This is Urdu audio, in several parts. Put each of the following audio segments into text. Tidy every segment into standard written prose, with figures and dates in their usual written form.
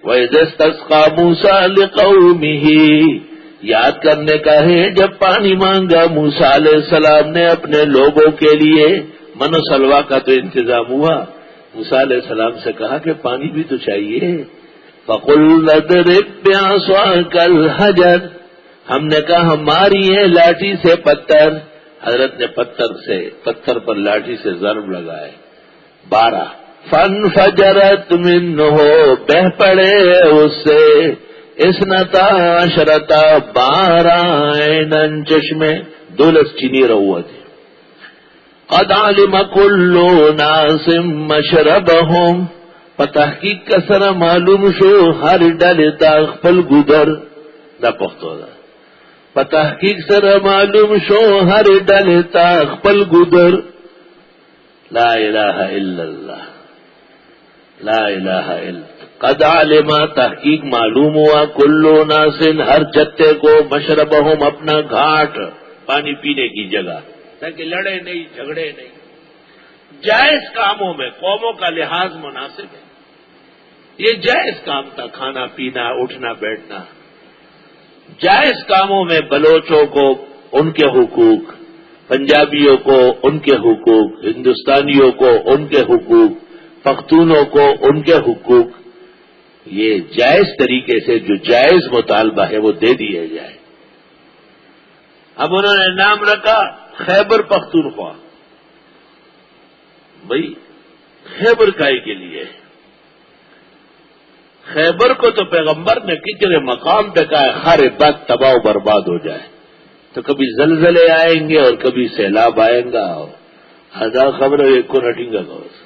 وَإِذَا اسْتَسْقَىٰ مُوسَىٰ لِقَوْمِهِ، یاد کرنے کا ہے جب پانی مانگا موسیٰ علیہ السلام نے اپنے لوگوں کے لیے، من و سلوا کا تو انتظام ہوا، موسیٰ علیہ السلام سے کہا کہ پانی بھی تو چاہیے۔ فَقُلْنَا اضْرِب بِّعَصَاكَ الْحَجَرَ، ہم نے کہا ہماری ہے لاٹھی سے پتھر۔ حضرت نے پتھر پر لاٹھی سے ضرب لگائے 12، فَانْفَجَرَتْ مِنْهُ، بہہ پڑے اس سے 12 عَيْنًا، چشمے، 12 چینی رہوا تھے۔ قَدْ عَلِمَ كُلُّ نَاسٍ مَشْرَبَهُمْ، پتحقیق کا سره معلوم شو ہر ډلې ته خپل ګودر، دا پښتو ده، پتحقیق سره معلوم شو ہر ډلې ته خپل ګودر۔ لا الہ الا اللہ، لا الہ الا، قد علم، تحقیق معلوم ہوا، کل ناس، ہر جتے کو، مشربہم، اپنا گھاٹ، پانی پینے کی جگہ، تاکہ لڑے نہیں جھگڑے نہیں۔ جائز کاموں میں قوموں کا لحاظ مناسب ہے، یہ جائز کام تھا، کھانا پینا، اٹھنا بیٹھنا۔ جائز کاموں میں بلوچوں کو ان کے حقوق، پنجابیوں کو ان کے حقوق، ہندوستانیوں کو ان کے حقوق، پختونوں کو ان کے حقوق، یہ جائز طریقے سے جو جائز مطالبہ ہے وہ دے دیا جائے۔ اب انہوں نے نام رکھا خیبر پختونخوا، بھائی خیبر کائی کے لیے؟ خیبر کو تو پیغمبر نے کچرے مقام پہ کہا ہر بد تباہ و برباد ہو جائے، تو کبھی زلزلے آئیں گے اور کبھی سیلاب آئیں گا، اور ہزار خبر ایک کو نٹیں گا گوس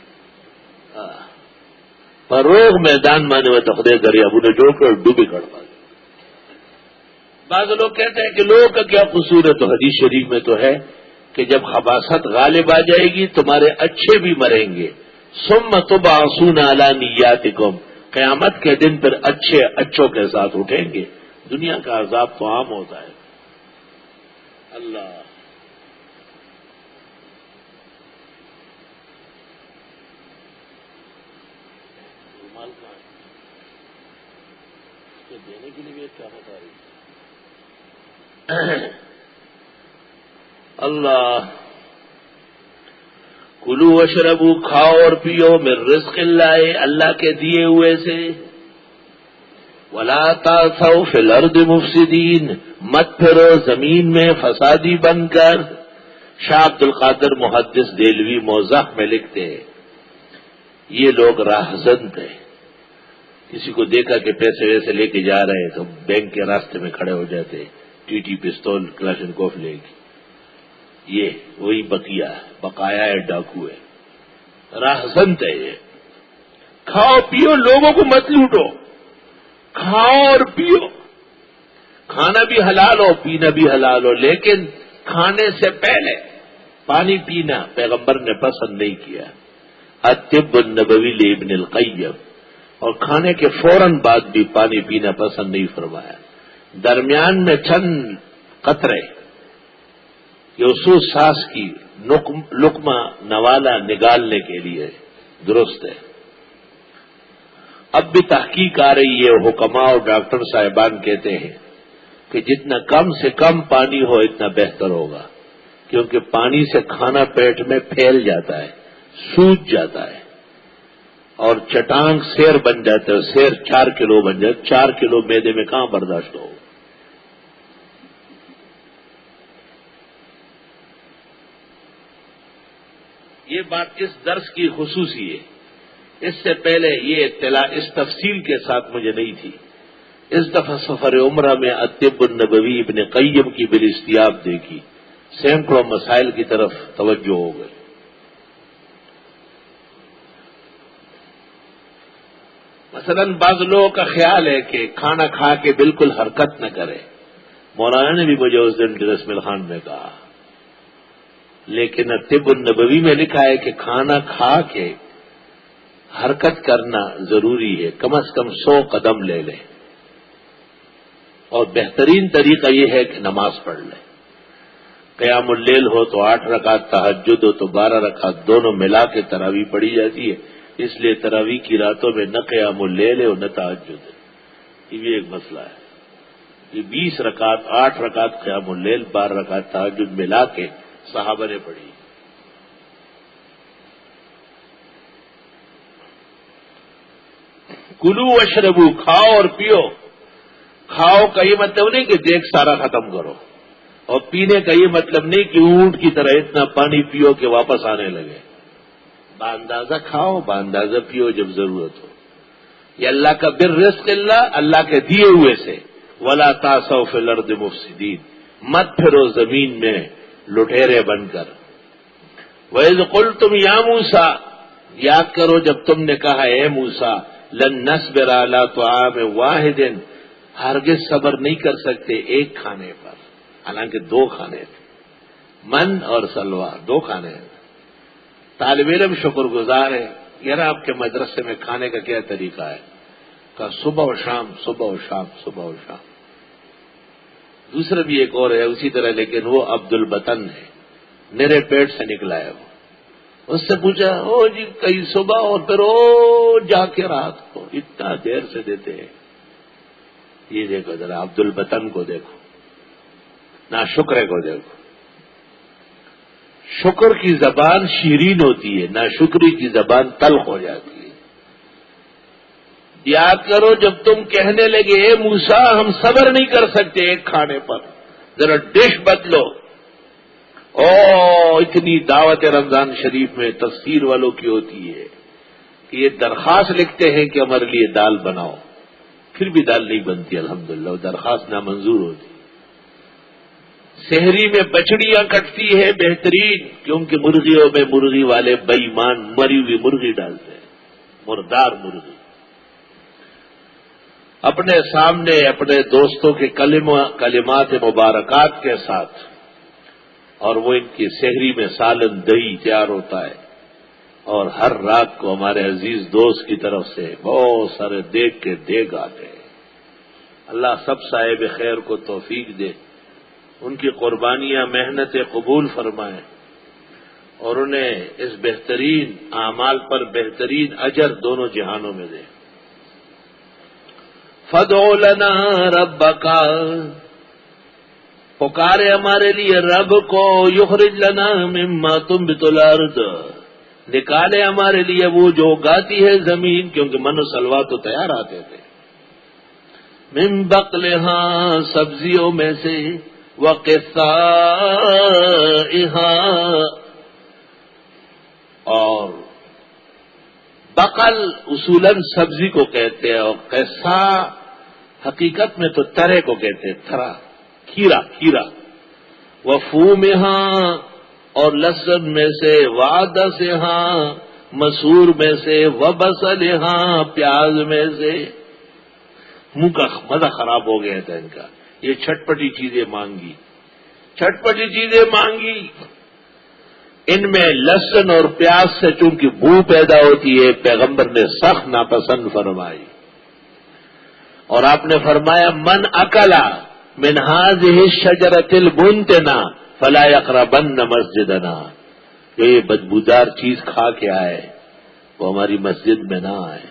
فروغ میدان مانے میں تخدے دریا نے جوڑ کر ڈوبی کڑوا۔ بعض لوگ کہتے ہیں کہ لوگوں کا کیا قصور ہے، تو حدیث شریف میں تو ہے کہ جب خباثت غالب آ جائے گی تمہارے اچھے بھی مریں گے، ثم تبعثون علی نیاتکم، قیامت کے دن پر اچھے اچھوں کے ساتھ اٹھیں گے۔ دنیا کا عذاب تو عام ہوتا ہے۔ اللہ رومال کہاں ہے؟ اس کو دینے کے لیے کیا بتا رہی؟ اللہ، کلو وشربو، کھاؤ اور پیو، من رزق اللہ، اللہ کے دیے ہوئے سے، ولا تعثوا فی الارض مفسدین، مت پھرو زمین میں فسادی بن کر۔ شاہ عبد القادر محدث دہلوی موضح میں لکھتے ہیں یہ لوگ راہزن تھے، کسی کو دیکھا کہ پیسے ویسے لے کے جا رہے ہیں تو بینک کے راستے میں کھڑے ہو جاتے، ٹی ٹی پستول کلاشنکوف لے گی، یہ وہی بقایا ہے، ڈاکو ہے، راہزن ہے یہ۔ کھاؤ پیو، لوگوں کو مت لوٹو، کھاؤ اور پیو، کھانا بھی حلال ہو پینا بھی حلال ہو، لیکن کھانے سے پہلے پانی پینا پیغمبر نے پسند نہیں کیا۔ الطب النبوی لابن القیم، اور کھانے کے فوراً بعد بھی پانی پینا پسند نہیں فرمایا، درمیان میں چند قطرے یوسو ساس کی لقمہ نوالا نگالنے کے لیے درست ہے۔ اب بھی تحقیق آ رہی ہے، حکماء اور ڈاکٹر صاحبان کہتے ہیں کہ جتنا کم سے کم پانی ہو اتنا بہتر ہوگا، کیونکہ پانی سے کھانا پیٹ میں پھیل جاتا ہے، سوج جاتا ہے، اور چٹانگ سیر بن جاتا ہے، سیر 4 کلو بن جاتا ہے، 4 کلو میدے میں کہاں برداشت ہو۔ یہ بات اس درس کی خصوصی ہے، اس سے پہلے یہ اطلاع اس تفصیل کے ساتھ مجھے نہیں تھی۔ اس دفعہ سفر عمرہ میں الطب النبوی ابن قیم کی بالاستیاب دیکھی، سینکڑوں مسائل کی طرف توجہ ہو گئی۔ مثلا بعض لوگوں کا خیال ہے کہ کھانا کھا کے بالکل حرکت نہ کرے، مولانا نے بھی مجھے اس دن رسم الخان میں کہا، لیکن الطب النبوی میں لکھا ہے کہ کھانا کھا کے حرکت کرنا ضروری ہے، کم از کم 100 قدم لے لیں، اور بہترین طریقہ یہ ہے کہ نماز پڑھ لیں۔ قیام اللیل ہو تو 8 رکعت، تہجد ہو تو 12 رکعت، دونوں ملا کے تراویح پڑھی جاتی ہے، اس لیے تراویح کی راتوں میں نہ قیام اللیل ہے اور نہ تہجد ہے. یہ بھی ایک مسئلہ ہے. یہ 20 رکعت 8 رکعت قیام اللیل 12 رکعت تہجد ملا کے صحابہ نے پڑھی. کلو واشربو، کھاؤ اور پیو. کھاؤ کا یہ مطلب نہیں کہ دیکھ سارا ختم کرو، اور پینے کا یہ مطلب نہیں کہ اونٹ کی طرح اتنا پانی پیو کہ واپس آنے لگے. باندازہ کھاؤ، باندازہ پیو جب ضرورت ہو. یہ اللہ کا بر رزق اللہ کے دیے ہوئے سے. ولا تعثوا فی الارض مفسدین، مت پھرو زمین میں لٹیرے بن کر. وَإِذْ قُلْتُمْ يَا مُوسَىٰ، یاد کرو جب تم نے کہا اے موسیٰ، لن نصبر علی طعام واحد، ہرگز صبر نہیں کر سکتے ایک کھانے پر. حالانکہ 2 کھانے تھے، من اور سلوا 2 کھانے ہیں. طالب علم شکر گزار ہے. یار آپ کے مدرسے میں کھانے کا کیا طریقہ ہے؟ کہا صبح و شام، صبح و شام، صبح و شام. دوسرا بھی ایک اور ہے اسی طرح، لیکن وہ عبد البطن ہے، میرے پیٹ سے نکلا ہے. وہ اس سے پوچھا، او جی کئی صبح اور پھر جا کے رات کو اتنا دیر سے دیتے ہیں. یہ دیکھو ذرا عبد البطن کو دیکھو، نہ شکر کو دیکھو. شکر کی زبان شیرین ہوتی ہے، نہ شکری کی زبان تلخ ہو جاتی ہے. یاد کرو جب تم کہنے لگے اے موسیٰ ہم صبر نہیں کر سکتے ایک کھانے پر، ذرا ڈش بدلو. اتنی دعوت رمضان شریف میں تفسیر والوں کی ہوتی ہے کہ یہ درخواست لکھتے ہیں کہ ہمارے لیے دال بناؤ، پھر بھی دال نہیں بنتی. الحمدللہ وہ درخواست نامنظور ہوتی. شہری میں بچڑیاں کٹتی ہے بہترین، کیونکہ مرغیوں میں مرغی والے بے ایمان مری ہوئی مرغی ڈالتے ہیں، مردار مرغی. اپنے سامنے اپنے دوستوں کے کلمات مبارکات کے ساتھ، اور وہ ان کی شہری میں سالن دہی تیار ہوتا ہے، اور ہر رات کو ہمارے عزیز دوست کی طرف سے بہت سارے دیگ کے دیگ آتے ہیں. اللہ سب صاحب خیر کو توفیق دے، ان کی قربانیاں محنتیں قبول فرمائیں، اور انہیں اس بہترین اعمال پر بہترین اجر دونوں جہانوں میں دے. فَادْعُ لَنَا رَبَّكَ، پکارے ہمارے لیے رب کو. یخرج لنا مما تنبت الارض، نکالے ہمارے لیے وہ جو اگاتی ہے زمین، کیونکہ من و سلوا تو تیار آتے تھے. من بقلہا، سبزیوں میں سے، وقثائہا، اور بقل اصولاً سبزی کو کہتے ہیں، اور قصا حقیقت میں تو ترے کو کہتے ہیں، تھرا، کھیرا. وفومہا، اور لہسن میں سے، وعدسہا، مسور میں سے، وبصلہا، پیاز میں سے. منہ کا مزہ خراب ہو گیا تھا ان کا. یہ چھٹپٹی چیزیں مانگی، چھٹپٹی چیزیں مانگی. ان میں لہسن اور پیاز سے چونکہ بو پیدا ہوتی ہے، پیغمبر نے سخت ناپسند فرمائی. اور آپ نے فرمایا من اکلا من هذه الشجرة البنتنا فلا يقربن مسجدنا، جو یہ بدبودار چیز کھا کے آئے وہ ہماری مسجد میں نہ آئے.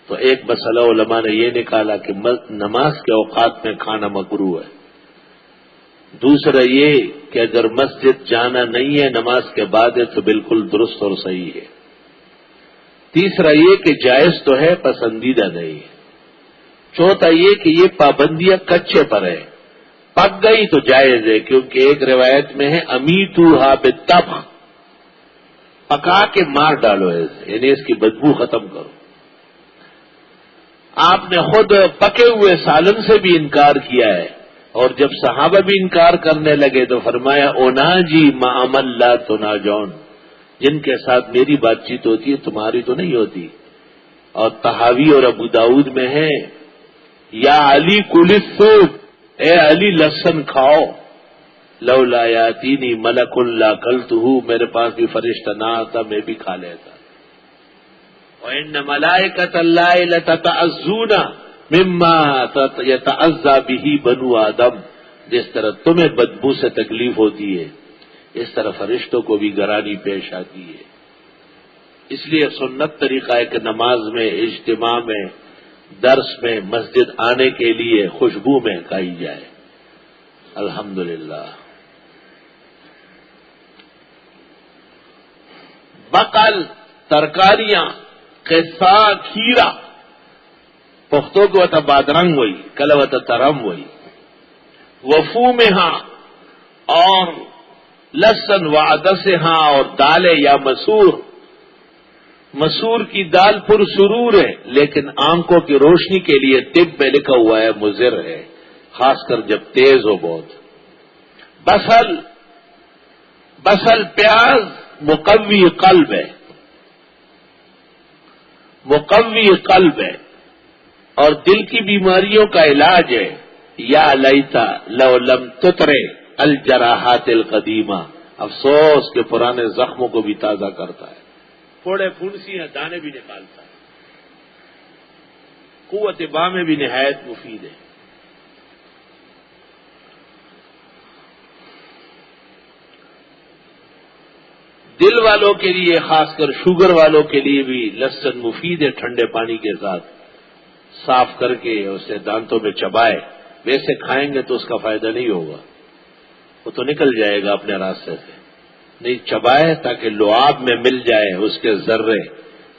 تو ایک مسئلہ علماء نے یہ نکالا کہ نماز کے اوقات میں کھانا مکروہ ہے. دوسرا یہ کہ اگر مسجد جانا نہیں ہے نماز کے بعد ہے تو بالکل درست اور صحیح ہے. تیسرا یہ کہ جائز تو ہے، پسندیدہ نہیں ہے. چوتھا یہ کہ یہ پابندیاں کچے پر ہے، پک گئی تو جائز ہے، کیونکہ ایک روایت میں ہے امیتوہا بالطبخ، پکا کے مار ڈالو ایسے، یعنی اس کی بدبو ختم کرو. آپ نے خود پکے ہوئے سالن سے بھی انکار کیا ہے، اور جب صحابہ بھی انکار کرنے لگے تو فرمایا اوناجی مع من لا تناجون، جن کے ساتھ میری بات چیت ہوتی ہے تمہاری تو نہیں ہوتی. اور طحاوی اور ابو داؤد میں ہے یا علی کل السوق، اے علی لہسن کھاؤ. لولا یاتینی ملک لا کلتہ، میرے پاس بھی فرشتہ نہ آتا میں بھی کھا لیتا. وَإِنَّ مَلَائِكَةَ اللَّهِ لَتَتَعَزُّونَ مِمَّا يَتَعَزَّى بِهِ بَنُو آدم، جس طرح تمہیں بدبو سے تکلیف ہوتی ہے اس طرح فرشتوں کو بھی گرانی پیش آتی ہے. اس لیے سنت طریقہ ہے کہ نماز میں، اجتماع میں، درس میں، مسجد آنے کے لیے خوشبو میں کہی جائے الحمدللہ۔ بقل ترکاریاں، قصہ، کھیرا، پختوں کو وتا بادرنگ ہوئی، کل وتا ترم ہوئی، وفو میں ہاں اور لسن و عدس ہاں، اور دالیں یا مسور۔ مسور کی دال پرسرور ہے لیکن آنکھوں کی روشنی کے لیے طب میں لکھا ہوا ہے مضر ہے، خاص کر جب تیز ہو بہت۔ بصل پیاز مقوی قلب ہے، مقوی قلب ہے اور دل کی بیماریوں کا علاج ہے۔ یا لیتا لو لم تترے الجراحات القدیمہ، افسوس کہ پرانے زخموں کو بھی تازہ کرتا ہے، پھوڑے پھنسیاں دانے بھی نکالتا ہے، قوت باں میں بھی نہایت مفید ہے۔ دل والوں کے لیے، خاص کر شوگر والوں کے لیے بھی لہسن مفید ہے، ٹھنڈے پانی کے ساتھ صاف کر کے اسے دانتوں میں چبائے۔ ویسے کھائیں گے تو اس کا فائدہ نہیں ہوگا، وہ تو نکل جائے گا اپنے راستے سے، نہیں چبائے تاکہ لعاب میں مل جائے اس کے ذرے،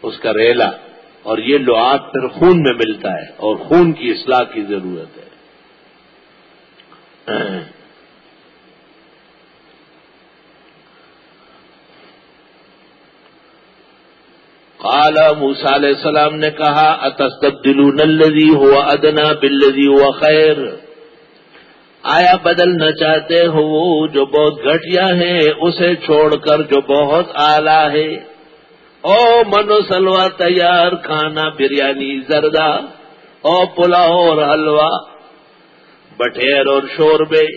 اس کا ریلا، اور یہ لعاب پھر خون میں ملتا ہے اور خون کی اصلاح کی ضرورت ہے۔ قال موسیٰ علیہ السلام نے کہا اتستبدلون الذی هو ادنی بالذی هو خیر، آیا بدلنا چاہتے ہو وہ جو بہت گھٹیا ہے اسے چھوڑ کر جو بہت اعلیٰ ہے؟ او منو سلوا تیار کھانا، بریانی، زردہ، او پلاؤ اور حلوہ، بٹیر اور شوربے،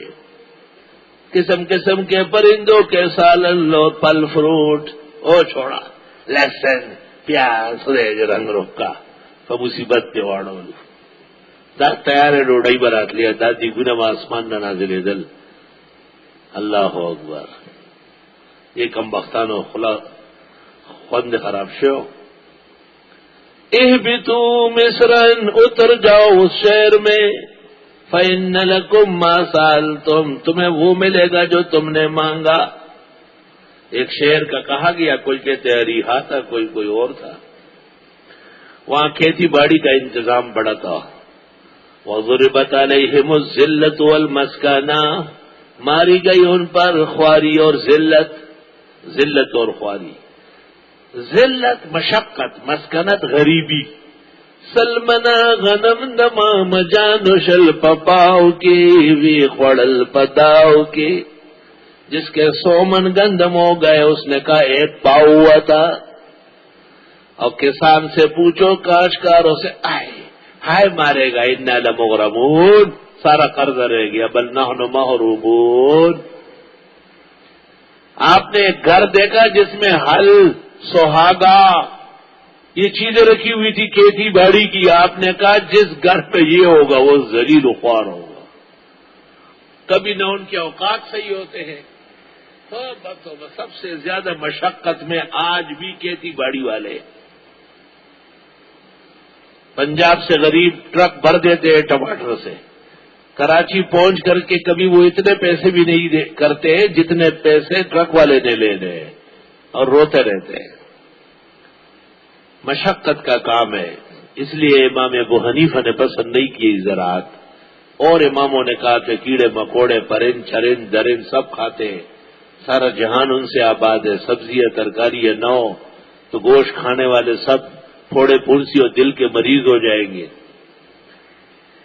قسم قسم کے پرندوں کے سالن اور پھل فروٹ، او چھوڑا لہسن پیاز ریج رنگ رکا مصیبت پہ واڑو دا تیار ہے ڈوڑائی برات لیا دادی گنم آسمان نہ نازل دل۔ اللہ اکبر، یہ کم بختانو خلا خوند خراب شو۔ اہبتو مصرن، اتر جاؤ اس شہر میں، فإن لکم ما سألتم، تمہیں وہ ملے گا جو تم نے مانگا۔ ایک شعر کا کہا گیا، کوئی کہتے ریحا تھا، کوئی اور تھا، وہاں کھیتی باڑی کا انتظام بڑا تھا۔ وَضُرِبَتْ عَلَيْهِمُ الذِّلَّةُ وَالْمَسْكَنَةُ، ماری گئی ان پر خواری اور ذلت اور خواری، ذلت مشقت، مسکنت غریبی۔ سلمنا غنم نما مجانو شل پپاؤ کے وی خوڑل پتاؤ کے، جس کے 100 من گندم ہو گئے اس نے کہا 1 پاؤ ہوا تھا۔ اور کسان سے پوچھو، کاشتکاروں سے، ہائے مارے گا، انا لمغرمون، سارا قرض رہ گیا، بل نحن محرومون۔ آپ نے ایک گھر دیکھا جس میں ہل، سہاگا، یہ چیزیں رکھی ہوئی تھی کھیتی باڑی کی، آپ نے کہا جس گھر پہ یہ ہوگا وہ ذلیل و خوار ہوگا۔ کبھی نہ ان کے اوقات صحیح ہوتے ہیں، سب سے زیادہ مشقت میں آج بھی کھیتی باڑی والے۔ پنجاب سے غریب ٹرک بھر دیتے ہیں ٹماٹر سے، کراچی پہنچ کر کے کبھی وہ اتنے پیسے بھی نہیں کرتے جتنے پیسے ٹرک والے نے لینے ہیں، اور روتے رہتے ہیں۔ مشقت کا کام ہے، اس لیے امام ابو حنیفہ نے پسند نہیں کی زراعت، اور اماموں نے کہا کہ کیڑے مکوڑے، پرند چرند درند سب کھاتے ہیں، سارا جہان ان سے آباد ہے، سبزیاں ترکاریاں نہ ہو تو گوشت کھانے والے سب پھوڑے پھنسی اور دل کے مریض ہو جائیں گے۔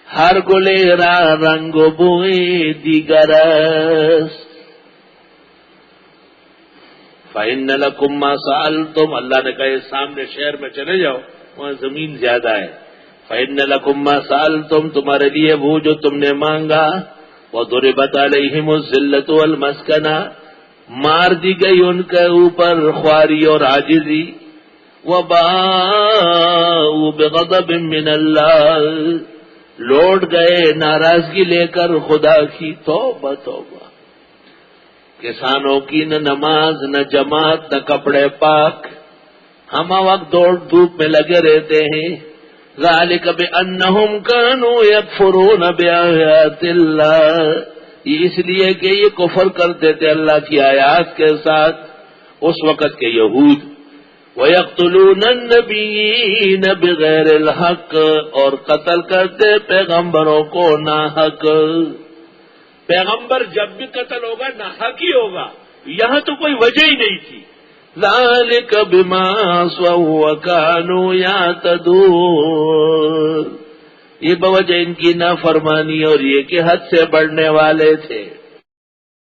ہر گلے را رنگ بوئے دیگرس، فإن لکم ما سألتم، اللہ نے کہا سامنے شہر میں چلے جاؤ، وہاں زمین زیادہ ہے۔ فإن لکم ما سألتم، تمہارے لیے وہ جو تم نے مانگا۔ وضربت علیہم الذلۃ والمسکنہ، مار دی گئی ان کے اوپر خواری اور عاجزی۔ وباءوا بغضب من اللہ، لوٹ گئے ناراضگی لے کر خدا کی۔ توبہ توبہ، کسانوں کی نہ نماز، نہ جماعت، نہ کپڑے پاک، ہم وقت دوڑ دھوپ میں لگے رہتے ہیں. ذالک بأنہم کانوا یکفرون بآیات اللہ، یہ اس لیے کہ یہ کفر کرتے تھے اللہ کی آیات کے ساتھ اس وقت کے یہود. وَيَقْتُلُونَ النَّبِيِّينَ بِغَيْرِ الْحَقِّ، اور قتل کرتے پیغمبروں کو ناحق. پیغمبر جب بھی قتل ہوگا ناحق ہی ہوگا، یہاں تو کوئی وجہ ہی نہیں تھی. ذَلِكَ بِمَا عَصَوْا وَكَانُوا يَعْتَدُونَ، یہ بوجہ ان کی نافرمانی اور یہ کہ حد سے بڑھنے والے تھے.